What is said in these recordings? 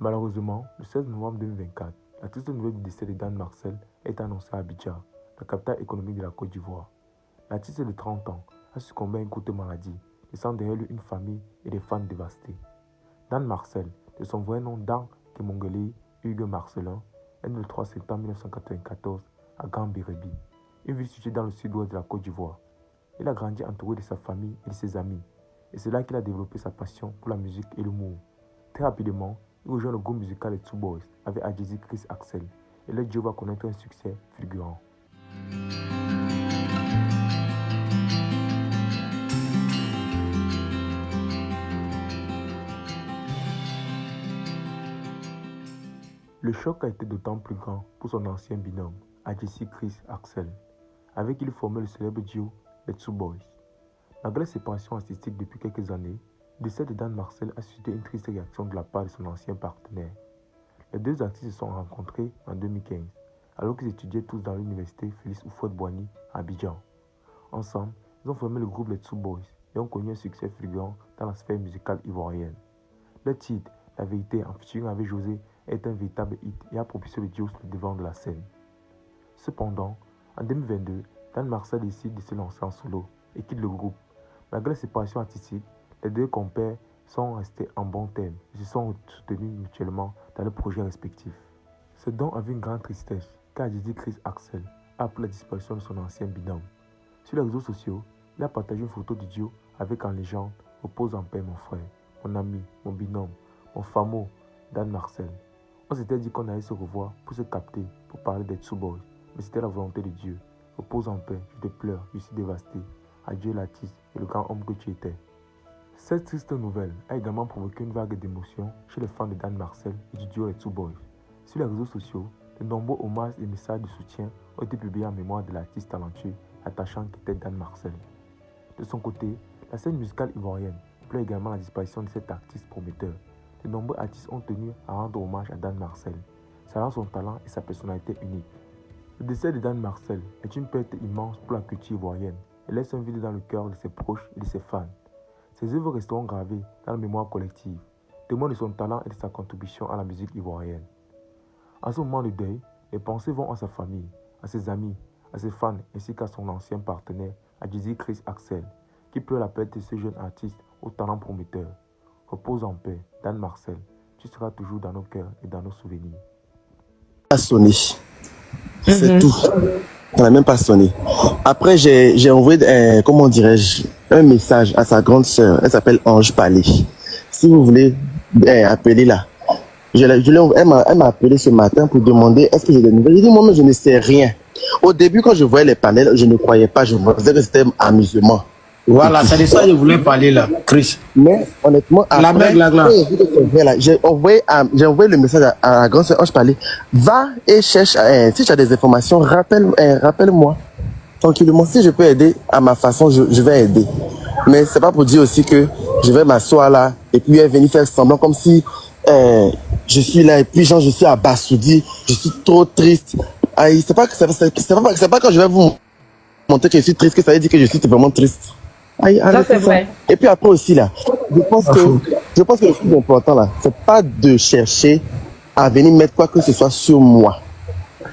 Malheureusement, le 16 novembre 2024, la triste nouvelle du décès de Dan Marcel est annoncée à Abidjan, la capitale économique de la Côte d'Ivoire. L'artiste de 30 ans a succombé à une courte maladie, laissant derrière lui une famille et des fans dévastés. Dan Marcel, de son vrai nom Dan Kemongele Hugues Marcelin, est né le 3 septembre 1994 à Gambérébi, une ville située dans le sud-ouest de la Côte d'Ivoire. Il a grandi entouré de sa famille et de ses amis, et c'est là qu'il a développé sa passion pour la musique et l'humour. Très rapidement, il rejoint le groupe musical Les Two Boys avec Adjesi Chris Axel, et le duo va connaître un succès fulgurant. Le choc a été d'autant plus grand pour son ancien binôme, Adjesi Chris Axel, avec qui il formait le célèbre duo Les Two Boys. Malgré la séparation artistique depuis quelques années, le décès de Dan Marcel a suscité une triste réaction de la part de son ancien partenaire. Les deux artistes se sont rencontrés en 2015, alors qu'ils étudiaient tous dans l'université Félix Houphouët-Boigny à Abidjan. Ensemble, ils ont formé le groupe Les Two Boys et ont connu un succès fulgurant dans la sphère musicale ivoirienne. Le titre, La Vérité, en featuring avec José, est un véritable hit et a propulsé le duo sur le devant de la scène. Cependant, en 2022, Dan Marcel décide de se lancer en solo et quitte le groupe. Malgré la séparation artistique, les deux compères sont restés en bons termes et se sont soutenus mutuellement dans leurs projets respectifs. C'est donc avec une grande tristesse qu'Adjesi Chris Axel a appris la disparition de son ancien binôme. Sur les réseaux sociaux, il a partagé une photo du duo avec en légende « Repose en paix mon frère, mon ami, mon binôme, mon fameux Dan Marcel ». On s'était dit qu'on allait se revoir pour se capter, pour parler des Two Boys, mais c'était la volonté de Dieu. Repose en paix, je te pleure, je suis dévasté. Adieu l'artiste et le grand homme que tu étais. Cette triste nouvelle a également provoqué une vague d'émotion chez les fans de Dan Marcel et du duo Les Two Boys. Sur les réseaux sociaux, de nombreux hommages et messages de soutien ont été publiés en mémoire de l'artiste talentueux et attachant qu'était Dan Marcel. De son côté, la scène musicale ivoirienne pleure également la disparition de cet artiste prometteur. De nombreux artistes ont tenu à rendre hommage à Dan Marcel, saluant son talent et sa personnalité unique. Le décès de Dan Marcel est une perte immense pour la culture ivoirienne et laisse un vide dans le cœur de ses proches et de ses fans. Ses œuvres resteront gravées dans la mémoire collective, témoin de son talent et de sa contribution à la musique ivoirienne. En ce moment de deuil, les pensées vont à sa famille, à ses amis, à ses fans ainsi qu'à son ancien partenaire, Adjesi Chris Axel, qui pleure la perte de ce jeune artiste au talent prometteur. Repose en paix, Dan Marcel, tu seras toujours dans nos cœurs et dans nos souvenirs. Pas sonné, c'est tout. On n'a même pas sonné. Après, j'ai envoyé, comment dirais-je, un message à sa grande sœur. Elle s'appelle Ange Palais. Si vous voulez appeler là. Elle m'a appelé ce matin pour demander est-ce que j'ai des nouvelles. J'ai dit moi-même je ne sais rien. Au début, quand je voyais les panels, je ne croyais pas. Je me disais que c'était amusement. Voilà, c'est de ça que je voulais parler là, Chris. Mais honnêtement, après, j'ai envoyé le message à la grande sœur Ange Palais. Va et cherche, si tu as des informations, rappelle-moi. Tranquillement, si je peux aider à ma façon, je vais aider. Mais c'est pas pour dire aussi que je vais m'asseoir là et puis elle venir faire semblant comme si je suis là et puis genre je suis abasourdi, je suis trop triste. Aïe, c'est pas quand je vais vous montrer que je suis triste que ça veut dire que je suis vraiment triste. Aïe, ça c'est vrai. Et puis après aussi là, je pense que le plus important là, c'est pas de chercher à venir mettre quoi que ce soit sur moi.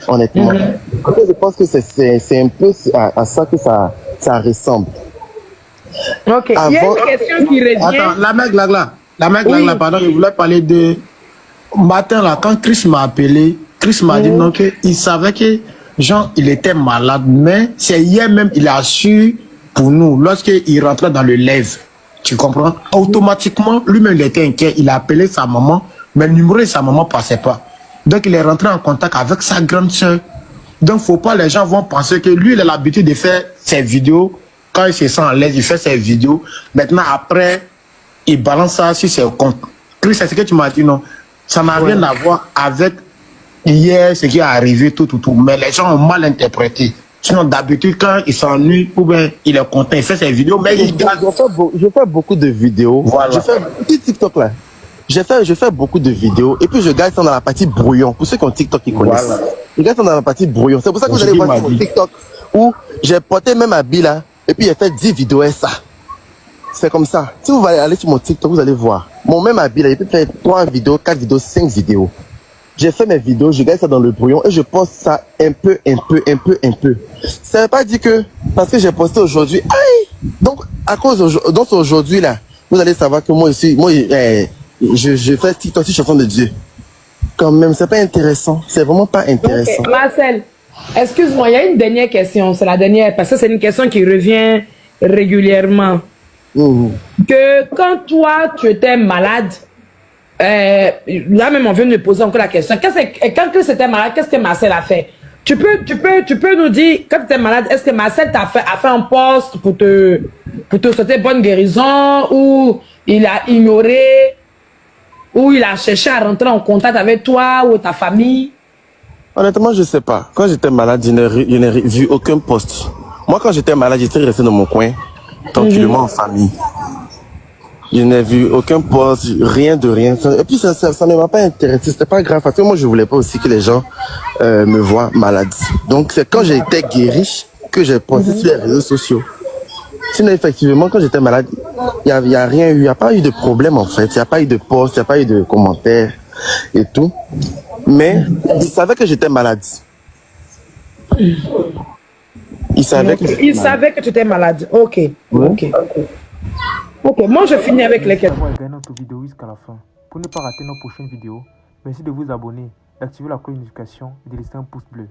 Honnêtement. Je pense que c'est un peu à ça que ça ressemble. Ok, il y a une question qui revient. Attends, la mec là, pardon, je voulais parler de... Matin là, quand Chris m'a appelé, Chris m'a dit non, qu'il savait que Jean, il était malade, mais c'est hier même, il a su pour nous, lorsqu'il rentrait dans le live, tu comprends? Automatiquement, lui-même, il était inquiet, il a appelé sa maman, mais le numéro de sa maman ne passait pas. Donc, il est rentré en contact avec sa grande soeur. Donc, faut pas, les gens vont penser que lui, il a l'habitude de faire ses vidéos. Quand il se sent à l'aise, il fait ses vidéos. Maintenant, après, il balance ça sur ses comptes. Chris, c'est ce que tu m'as dit, non? Ça n'a rien à voir avec hier, ce qui est arrivé, tout. Mais les gens ont mal interprété. Sinon, d'habitude, quand il s'ennuie, ou bien il est content, il fait ses vidéos, mais il gagne. Je fais beaucoup de vidéos. Voilà. Je fais un petit TikTok là. Je fais beaucoup de vidéos et puis je garde ça dans la partie brouillon. Pour ceux qui ont TikTok, ils connaissent. Voilà. Je garde ça dans la partie brouillon. C'est pour ça que vous allez voir sur TikTok où j'ai porté même habit là et puis j'ai fait 10 vidéos et ça. C'est comme ça. Si vous allez aller sur mon TikTok, vous allez voir. Mon même habit, là, il peut faire 3 vidéos, 4 vidéos, 5 vidéos. J'ai fait mes vidéos, je garde ça dans le brouillon et je poste ça un peu. Ça ne veut pas dire que, parce que j'ai posté aujourd'hui, aïe! Donc, à cause donc aujourd'hui, là, vous allez savoir que moi aussi, je fais TikTok, je suis enfant de Dieu. Quand même, c'est pas intéressant. C'est vraiment pas intéressant. Okay. Marcel, excuse-moi, il y a une dernière question. C'est la dernière, parce que c'est une question qui revient régulièrement. Que quand toi, tu étais malade, là même on vient de me poser encore la question. Quand Chris était malade, qu'est-ce que Marcel a fait? Tu peux nous dire, quand tu étais malade, est-ce que Marcel a fait un poste pour te souhaiter bonne guérison, ou il a ignoré, ou il a cherché à rentrer en contact avec toi ou ta famille? Honnêtement, je sais pas. Quand j'étais malade, je n'ai vu aucun poste. Moi, quand j'étais malade, j'étais resté dans mon coin, tranquillement en famille. Je n'ai vu aucun poste, rien de rien. Et puis, ça ne m'a pas intéressé. C'était pas grave parce que moi, je voulais pas aussi que les gens me voient malade. Donc, c'est quand j'ai été guéri que j'ai posté sur les réseaux sociaux. Sinon, effectivement, quand j'étais malade, il y a rien eu. Il n'y a pas eu de problème, en fait. Il n'y a pas eu de poste, il n'y a pas eu de commentaires et tout. Mais, ils savaient que j'étais malade. Ils savaient que tu étais malade. Ok. Ok, moi je finis avec les questions. Merci d'avoir regardé notre vidéo jusqu'à la fin. Pour ne pas rater nos prochaines vidéos, merci de vous abonner, d'activer la cloche de notification et de laisser un pouce bleu.